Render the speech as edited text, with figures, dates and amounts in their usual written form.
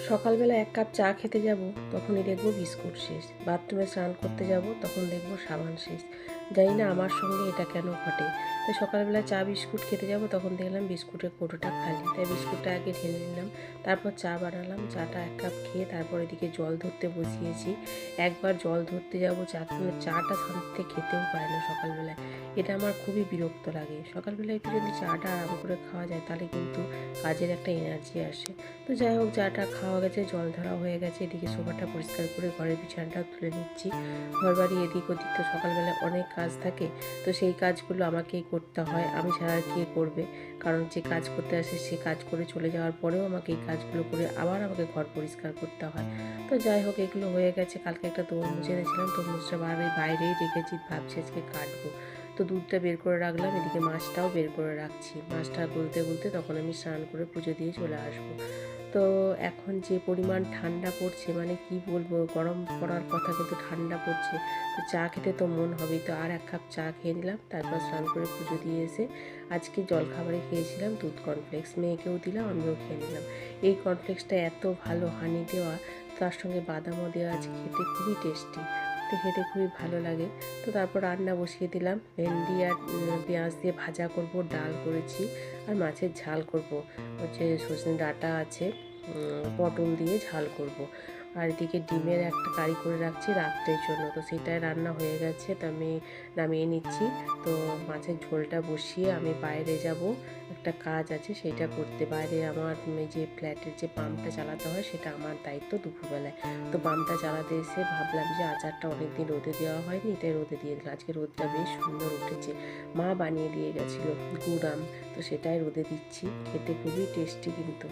সকালবেলা ১ কাপ চা খেতে যাব, তখনই দেখবো বিস্কুট শেষ। বাথরুমে স্নান করতে যাব, তখন দেখবো সাবান শেষ। জানি না আমার সঙ্গে এটা কেন ঘটে। তাই সকালবেলা চা বিস্কুট খেতে যাব, তখন দেখলাম বিস্কুটের কৌটোটা খালি। তাই বিস্কুটটা আগে ঢেলে নিলাম, তারপর চা বানালাম। চাটা ১ কাপ খেয়ে তারপর এদিকে জল ধরতে বসিয়েছি। একবার জল ধরতে যাব, চাটা শান্তিতে খেতেও পারে না সকালবেলায়। এটা আমার খুবই বিরক্ত লাগে। সকালবেলা একটু যদি চাটা আরাম করে খাওয়া যায়, তাহলে কিন্তু কাজের একটা এনার্জি আসে। তো যাই হোক, চাটা খাওয়া গেছে, জল ধরা হয়ে গেছে। এদিকে সোফাটা পরিষ্কার করে ঘরের বিছানাটাও তুলে নিচ্ছি। ঘরবাড়ি এদিক ওদিক তো সকালবেলা অনেক কাজ থাকে, তো সেই কাজগুলো আমাকেই করতে হয়। আমি ছাড়া আর কে করবে? কারণ যে কাজ করতে আসে সে কাজ করে চলে যাওয়ার পরেও আমাকে এই কাজগুলো করে আবার আমাকে ঘর পরিষ্কার করতে হয়। তো যাই হোক, এগুলো হয়ে গেছে। কালকে একটা তরমুজ এনেছিলাম, তরমুজটা বাইরেই রেখেছি, ভাবছি আজকে কাটবো। তো দুধটা বের করে রাখলাম, এদিকে মাছটাও বের করে রাখছি। মাছটা গলতে গলতে তখন আমি স্নান করে পুজো দিয়ে চলে আসবো। তো এখন যে পরিমাণ ঠান্ডা পড়ছে, মানে কি বলবো, গরম পড়ার কথা কিন্তু ঠান্ডা পড়ছে। তো চা খেতে তো মন হবেই। তো আর ১ কাপ চা খেয়ে নিলাম, তারপর স্নান করে পুজো দিয়ে এসে আজকে জলখাবারে খেয়েছিলাম দুধ কর্নফ্লেক্স। মেয়েকেও দিলাম, আমিও খেয়ে নিলাম। এই কর্নফ্লেক্সটা এত ভালো, হানি দেওয়া, তার সঙ্গে বাদামও দেওয়া আছে, খেতে খুবই টেস্টি। তো খেতে খুবই ভালো লাগে। তো তারপর রান্না বসিয়ে দিলাম। ভেন্ডি আর পেঁয়াজ দিয়ে ভাজা করব, ডাল করেছি, আর মাছের ঝাল করব। হচ্ছে সজনে ডাঁটা আছে, পটল দিয়ে ঝাল করব। আর এদিকে ডিমের একটা কারি করে রাখছি রাত্রের জন্য। তো সেটাই রান্না হয়ে গেছে, তো আমি নামিয়ে নিচ্ছি। তো মাছের ঝোলটা বসিয়ে আমি বাইরে যাব, একটা কাজ আছে সেইটা করতে। বাইরে আমার যে ফ্ল্যাটের যে পাম্পটা চালাতে হয়, সেটা আমার দায়িত্ব দুপুরবেলায়। তো পাম্পটা চালাতে এসে ভাবলাম যে আচারটা অনেকদিন রোদে দেওয়া হয়নি, তাই রোদে দিয়ে দিলাম। আজকে রোদটা বেশ সুন্দর উঠেছে, মা বানিয়ে দিয়ে গেছিলো গুড় আম। তো সেটাই রোদে দিচ্ছি, খেতে খুবই টেস্টি কিন্তু।